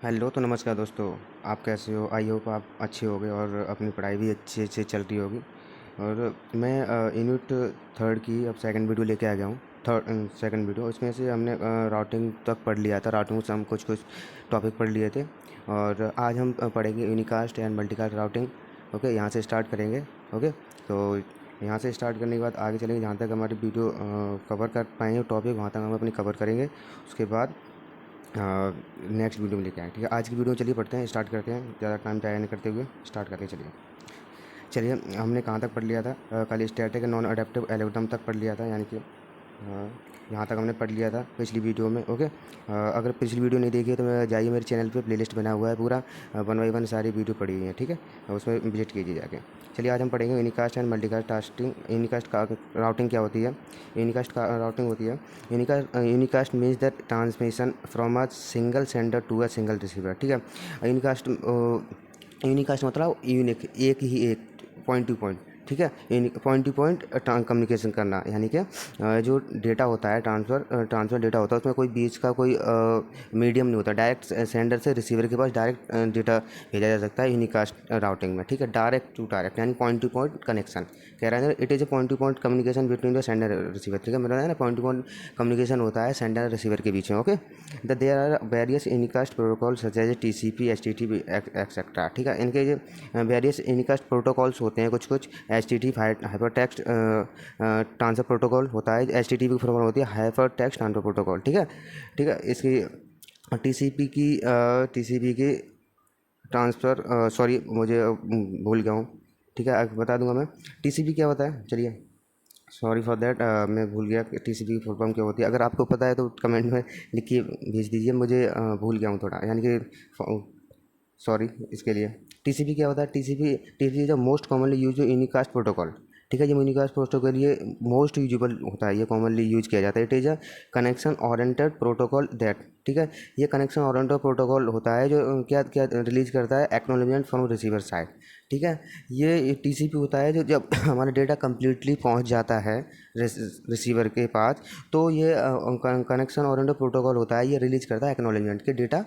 Hello तो नमस्कार दोस्तों। आप कैसे हो? आई होप आप अच्छे होगे और अपनी पढ़ाई भी अच्छे से चल रही होगी। और मैं यूनिट थर्ड की अब सेकंड वीडियो लेके आ गया हूँ। थर्ड सेकंड वीडियो इसमें से हमने राउटिंग तक पढ़ लिया था। राउटिंग से हम कुछ कुछ टॉपिक पढ़ लिए थे और आज हम पढ़ेंगे unicast and multicast routing. Okay, यहाँ से स्टार्ट करेंगे। ओके, तो यहाँ से स्टार्ट करने के बाद आगे चलेंगे। जहाँ तक हमारी वीडियो कवर कर पाएंगे टॉपिक, वहाँ तक हम अपनी कवर करेंगे। उसके बाद नेक्स्ट वीडियो में लेके आएँ। ठीक है, आज की वीडियो में चलिए पढ़ते हैं, स्टार्ट करते हैं। ज़्यादा टाइम ज़ाया नहीं करते हुए स्टार्ट करते हैं। चलिए चलिए हमने कहाँ तक पढ़ लिया था? कल स्टैटिक नॉन अडेप्टिव एल्गोरिथम तक पढ़ लिया था, यानी कि यहाँ तक हमने पढ़ लिया था पिछली वीडियो में। ओके, अगर पिछली वीडियो नहीं देखी है तो मैं जाइए, मेरे चैनल पे प्लेलिस्ट बना हुआ है पूरा, 1 बाय 1 सारी वीडियो पड़ी हुई है। ठीक है, उसमें विजिट कीजिए जाके। चलिए आज हम पढ़ेंगे यूनिकास्ट एंड मल्टीकास्ट टास्टिंग। यूनिकास्ट का राउटिंग क्या होती है? यूनिकास्ट का राउटिंग होती है, unicast means the transmission from a single sender to a single receiver. ठीक है, यूनिकास्ट यूनिकास्ट मतलब यूनिक, एक ही एक, पॉइंट टू पॉइंट। ठीक है, पॉइंट टू पॉइंट कम्युनिकेशन करना, यानी कि जो डेटा होता है, ट्रांसफ़र डेटा होता है, उसमें कोई बीच का कोई मीडियम नहीं होता। डायरेक्ट सेंडर से रिसीवर के पास डायरेक्ट डेटा भेजा जा सकता है यूनिकास्ट राउटिंग में। ठीक है, डायरेक्ट टू डायरेक्ट, यानी पॉइंट टू पॉइंट कनेक्शन कह रहा है। It is a point two point communication between the sender receiver. ठीक है, मेरा है ना, पॉइंट टू पॉइंट कम्युनिकेशन होता है सेंडर रिसीवर के बीच में। Okay, there are various unicast protocol such as TCP HTTP et cetera. ठीक है, इनके जो वेरियस यूनिकास्ट प्रोटोकॉल्स होते हैं, कुछ कुछ HTTP hyper text transfer protocol होता है, HTTP की फॉर्म होती है हाइपर टेक्स्ट ट्रांसफर प्रोटोकॉल। ठीक है, ठीक है, इसकी TCP की ट्रांसफ़र, सॉरी मुझे भूल गया हूँ। ठीक है, बता दूंगा मैं। TCP क्या होता है, चलिए सॉरी फॉर दैट, मैं भूल गया कि TCP की फुल फॉर्म क्या होती है। अगर आपको पता है तो कमेंट में लिख के भेज दीजिए, मुझे भूल गया हूँ थोड़ा, यानी कि सॉरी इसके लिए। TCP क्या होता है? TCP is the most commonly use unicast protocol. ठीक है, ये यूनिकास्ट प्रोटोकॉल ये मोस्ट यूजेबल होता है, ये कॉमनली यूज किया जाता है। It is a connection oriented protocol that, ठीक है, ये कनेक्शन ओरिएंटेड प्रोटोकॉल होता है जो क्या क्या रिलीज करता है, एक्नॉलेजमेंट फ्रॉम रिसीवर साइड। ठीक है, ये TCP होता है जो जब हमारा डेटा कम्प्लीटली पहुंच जाता है रिसीवर के पास, तो ये कनेक्शन ओरिएंटेड प्रोटोकॉल होता है, ये रिलीज करता है एक्नॉलेजमेंट के डेटा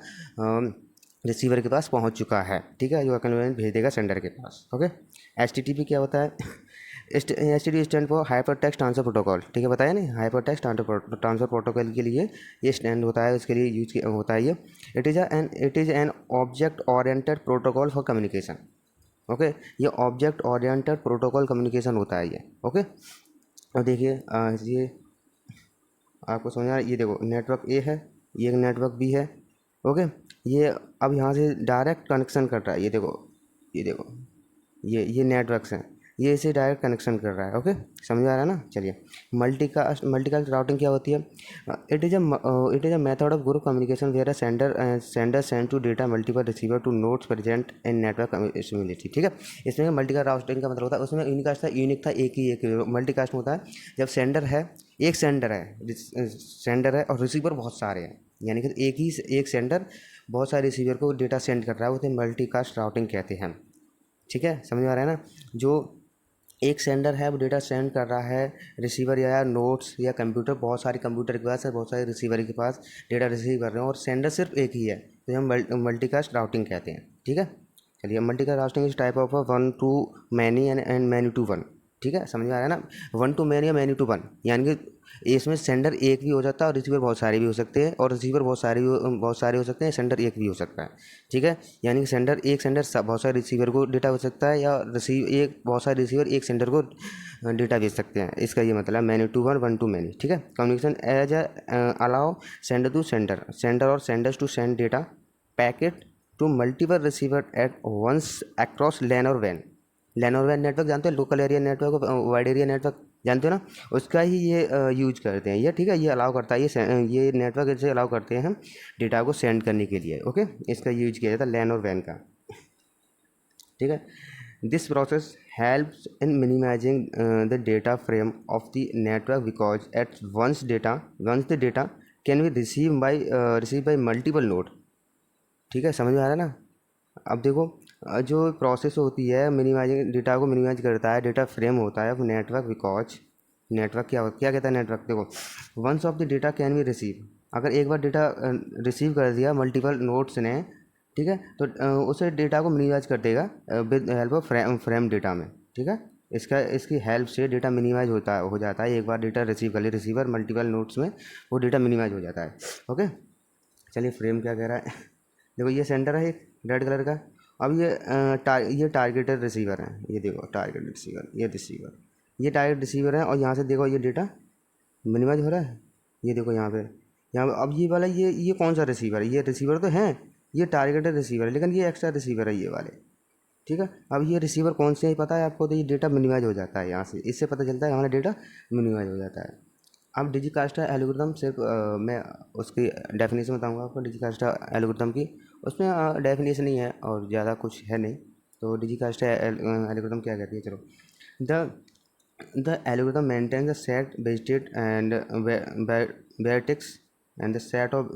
रिसीवर के पास पहुंच चुका है। ठीक है, जो एक्नॉलेजमेंट भेज देगा सेंडर के पास। ओके, HTTP क्या होता है? HTTP stand for hyper text transfer protocol. ठीक है, बताया नहीं, हाइपर टेक्स्ट ट्रांसफर प्रोटोकॉल के लिए ये स्टैंड होता है, उसके लिए यूज होता है ये। It is an object oriented protocol for communication. Okay, ये ऑब्जेक्ट ओरिएंटेड प्रोटोकॉल कम्युनिकेशन होता है ये। ओके, और देखिए ये आपको समझ आ रहा है? ये देखो नेटवर्क A है, ये एक नेटवर्क B है। ओके, ये अब यहाँ से डायरेक्ट कनेक्शन कर रहा है। ये देखो, ये देखो, ये नेटवर्क्स हैं, ये इसे डायरेक्ट कनेक्शन कर रहा है। ओके, समझ आ रहा है ना? चलिए, मल्टीकास्ट राउटिंग क्या होती है? It is a method of group communication where a sender send to data multiple receiver to nodes present in network community. ठीक है, इसमें मल्टीकास्ट राउटिंग का मतलब होता है, उसमें यूनिकास्ट था, यूनिक था, एक ही एक। मल्टीकास्ट होता है जब सेंडर है, एक सेंडर है और रिसीवर बहुत सारे हैं, यानी कि एक सेंडर बहुत सारे रिसीवर को डेटा सेंड कर रहा है, उसे मल्टीकास्ट राउटिंग कहते हैं। ठीक है, समझ में आ रहा है ना? जो एक सेंडर है वो डेटा सेंड कर रहा है, रिसीवर या नोट्स या कंप्यूटर, बहुत सारे कंप्यूटर के पास है, बहुत सारे रिसीवर के पास डेटा रिसीव कर रहे हैं, और सेंडर सिर्फ एक ही है, तो हम मल्टीकास्ट राउटिंग कहते हैं। ठीक है, चलिए, multicast routing is type of one to many and many to one. ठीक है, समझ में आ रहा है ना? वन टू मैनी या मैनी टू वन, यानी कि इसमें सेंडर एक भी हो जाता है और रिसीवर बहुत सारे भी हो सकते हैं, और रिसीवर बहुत सारे हो सकते हैं, सेंडर एक भी हो सकता है। ठीक है, यानी कि एक सेंडर बहुत सारे रिसीवर को डेटा हो सकता है, या बहुत सारे रिसीवर एक सेंडर को डेटा भेज सकते हैं। इसका ये मतलब many to one, one to many. ठीक है, communication edge allow sender to sender और senders to send data packet to multiple receiver at once across LAN और वैन। लैन और वैन नेटवर्क जानते हो, local area network, wide area network जानते हो ना, उसका ही ये यूज करते हैं ये। ठीक है, ये अलाउ करता है, ये नेटवर्क इसे अलाउ करते हैं हम डेटा को सेंड करने के लिए। ओके, इसका यूज किया जाता है लैन और वैन का। ठीक है, this process helps in minimising the data frame of the network because at once the data can be receive by multiple node. ठीक है, समझ में आ रहा है ना? अब देखो, जो प्रोसेस होती है मिनिमाइजिंग, डेटा को मिनिमाइज करता है, डेटा फ्रेम होता है वो नेटवर्क, बिकॉज नेटवर्क क्या कहता है नेटवर्क? देखो, once of the data can be receive, अगर एक बार डेटा रिसीव कर दिया मल्टीपल नोड्स ने, ठीक है। तो उसे डेटा को मिनिमाइज कर देगा with help of frame data में, ठीक है। इसकी हेल्प से डेटा मिनिमाइज हो जाता है। एक बार डेटा रिसीव कर ले रिसीवर मल्टीपल नोड्स में, वो डेटा मिनिमाइज हो जाता है। ओके, चलिए फ्रेम क्या कह रहा है। देखो ये सेंटर है एक रेड कलर का। अब ये टारगेटेड रिसीवर है, ये देखो टारगेट रिसीवर, ये रिसीवर, ये टारगेट रिसीवर है। और यहाँ से देखो ये डेटा मिनिमाइज हो रहा है, ये देखो यहाँ पे अब ये वाला ये कौन सा रिसीवर है, ये रिसीवर तो है, ये टारगेटेड रिसीवर है, लेकिन ये एक्स्ट्रा रिसीवर है ये वाले, ठीक है। अब ये रिसीवर कौन से है पता है आपको, तो ये डेटा मिनिमाइज हो जाता है यहाँ से, इससे पता चलता है हमारा डेटा मिनिमाइज हो जाता है। अब डिजिकास्टा एल्गोरिथम सिर्फ मैं उसकी डेफिनेशन बताऊंगा आपको डिजिकास्टा एल्गोरिथम की। उसमें डेफिनेशन नहीं है और ज़्यादा कुछ है नहीं। तो डिजिकास्टा एल्गोरिथम क्या कहती है, चलो। The algorithm maintains the set visited and vertex and the set of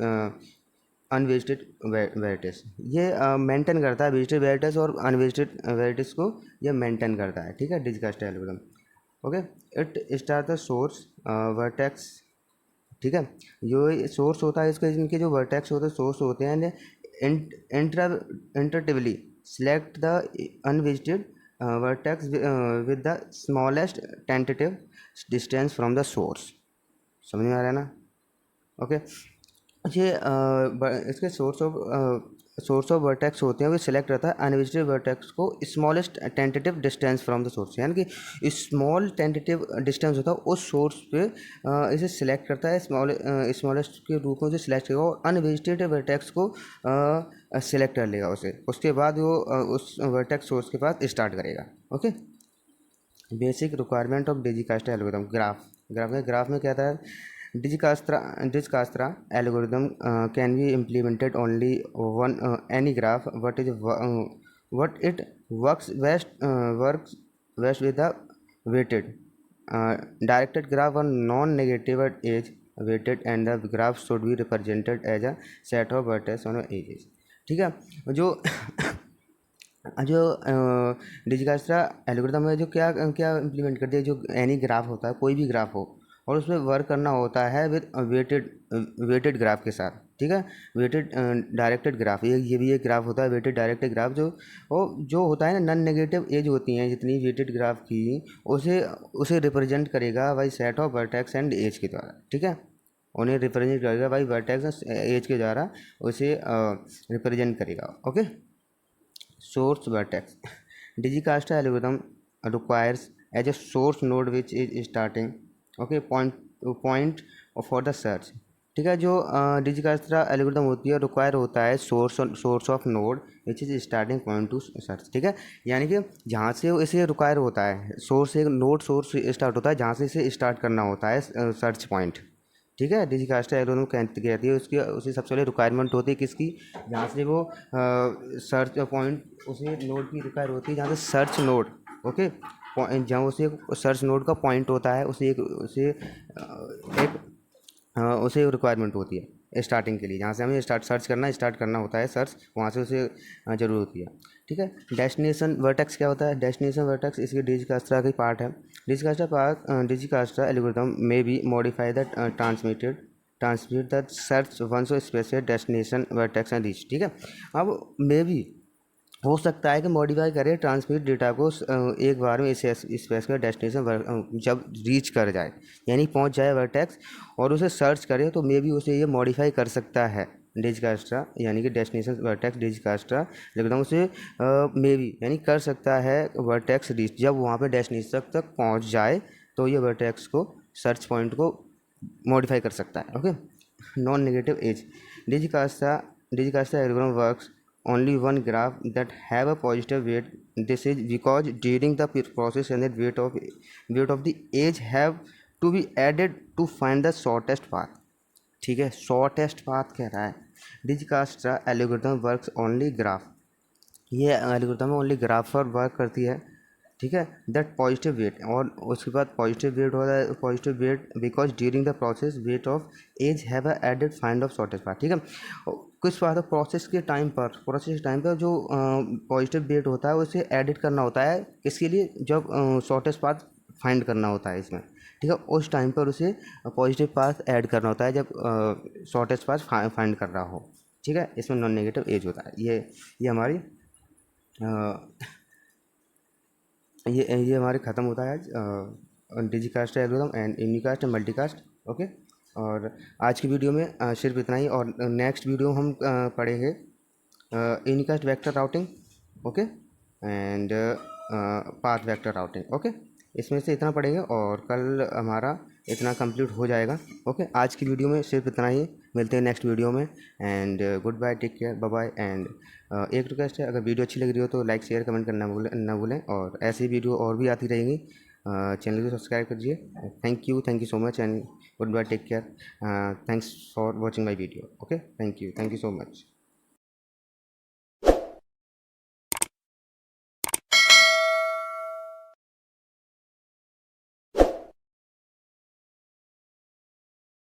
unvisited vertices. ये मेंटेन करता है वेस्टेड वेरिटेस और अनवेस्टेड वेरिटेस को, ये मेंटेन करता है, ठीक है, Dijkstra algorithm. Okay, it start the source vertex, ठीक है। जो सोर्स होता है इसके, इनके जो वर्टेक्स होते हैं सोर्स होते हैं, iteratively select the unvisited vertex with the smallest tentative distance from the source. समझ में आ रहा है ना। ओके, ये इसके सोर्स ऑफ वर्टेक्स होते हैं, वो सिलेक्ट रहता है अनविजिटेड वर्टेक्स को smallest tentative distance from the source, यानी कि स्मॉल टेंटेटिव डिस्टेंस होता है उस सोर्स पे इसे सिलेक्ट करता है, स्मॉलेस्ट के रूप में उसे सिलेक्ट करेगा और अनविजिटेड वर्टेक्स को सिलेक्ट कर लेगा उसे। उसके बाद वो उस वर्टेक्स सोर्स के पास स्टार्ट करेगा। Okay, basic requirement of Dijkstra algorithm. Graph में क्या था, Dijkastra algorithm can be implemented only one any graph. What it works best with the weighted directed graph or non-negative edge weighted, and the graph should be represented as a set of vertices on edges, ठीक है। जो जो डिजिकास्ट्रा algorithm है, जो क्या क्या implement करती है, जो एनी ग्राफ होता है, कोई भी ग्राफ हो और उसमें वर्क करना होता है विद वेटेड ग्राफ के साथ, ठीक है। वेटेड डायरेक्टेड ग्राफ, ये भी एक ग्राफ होता है वेटेड डायरेक्टेड ग्राफ, जो होता है ना, नॉन नेगेटिव एज होती हैं जितनी वेटेड ग्राफ की, उसे रिप्रेजेंट करेगा by set of vertex and edge के द्वारा, ठीक है। उन्हें रिप्रेजेंट करेगा बाई वर्टेक्स एज के द्वारा, उसे रिप्रेजेंट करेगा। Okay, source vertex. Digicasta algorithm requires as a source node which is starting, okay, point for the search, ठीक है। जो डिजिकास्ट्रा एल्गोरिथम होती है, रिक्वायर होता है source of node which is starting point two search, ठीक है। यानी कि जहाँ से इसे रिक्वायर होता है सोर्स, एक नोड सोर्स स्टार्ट होता है जहाँ से इसे स्टार्ट करना होता है सर्च पॉइंट, ठीक है। डिजिकास्टा एल्गोरिथम कहती है उसी सबसे पहले रिक्वायरमेंट होती है किसकी, जहाँ से वो सर्च पॉइंट, उसे नोड की रिक्वायर होती है जहाँ से सर्च नोड, ओके, जहाँ उसे सर्च नोड का पॉइंट होता है, उसे रिक्वायरमेंट होती है स्टार्टिंग के लिए, जहाँ से हमें स्टार्ट करना होता है सर्च, वहाँ से उसे ज़रूरत होती है, ठीक है। डेस्टिनेशन वर्टेक्स क्या होता है, डेस्टिनेशन वर्टेक्स इसकी डिजिकास्ट्रा की पार्ट है। डिजिकास्ट्रा एल्गोरिथम में be modify the transmit the search once specific destination vertex and reach, ठीक है। अब मे भी हो सकता है कि मॉडिफाई करे ट्रांसमिट डेटा को एक बार में इसे स्पेसिफिक डेस्टिनेशन जब रीच कर जाए, यानी पहुंच जाए वर्टेक्स और उसे सर्च करे, तो मे भी उसे ये मॉडिफाई कर सकता है डिजिकास्ट्रा, यानी कि डेस्टिनेशन वर्टेक्स डिजिकास्ट्रा एकदम उसे मे भी यानी कर सकता है वर्टेक्स रीच, जब वहाँ पे डेस्टिनेशन तक पहुँच जाए तो ये वर्टेक्स को सर्च पॉइंट को मॉडिफाई कर सकता है। Okay, non negative edge. Dijkstra algorithm works only one graph that have a positive weight. This is because during the process and the weight of the edge have to be added to find the shortest path, ठीक है। Shortest path कह रहा है। Dijkstra algorithm works only graph, ये algorithm only graph पर work करती है, ठीक है। दैट पॉजिटिव वेट, और उसके बाद पॉजिटिव वेट होता है, positive weight because during the process weight of edge have added find of shortage part, ठीक है। कुछ बात है प्रोसेस के टाइम पर जो पॉजिटिव वेट होता है उसे एडिट करना होता है, किसके लिए, जब शॉर्टेज पाथ फाइंड करना होता है इसमें, ठीक है। उस टाइम पर उसे पॉजिटिव पाथ ऐड करना होता है जब शॉर्टेज पाथ फाइंड कर रहा हो, ठीक है, इसमें नॉन नेगेटिव एज होता है। ये हमारी ये हमारे ख़त्म होता है आज Dijkstra algorithm and unicast and multicast. Okay, और आज की वीडियो में सिर्फ इतना ही, और नेक्स्ट वीडियो हम पढ़ेंगे unicast vector routing, okay, and path vector routing. Okay, इसमें से इतना पढ़ेंगे और कल हमारा इतना कंप्लीट हो जाएगा। ओके, आज की वीडियो में सिर्फ इतना ही, मिलते हैं नेक्स्ट वीडियो में, and goodbye, take care, bye bye. And एक रिक्वेस्ट है, अगर वीडियो अच्छी लग रही हो तो लाइक शेयर कमेंट करना ना भूलें, और ऐसी वीडियो और भी आती रहेंगी। चैनल को सब्सक्राइब कीजिए। Thank you so much and goodbye, take care. Thanks for watching my video. Okay, thank you so much.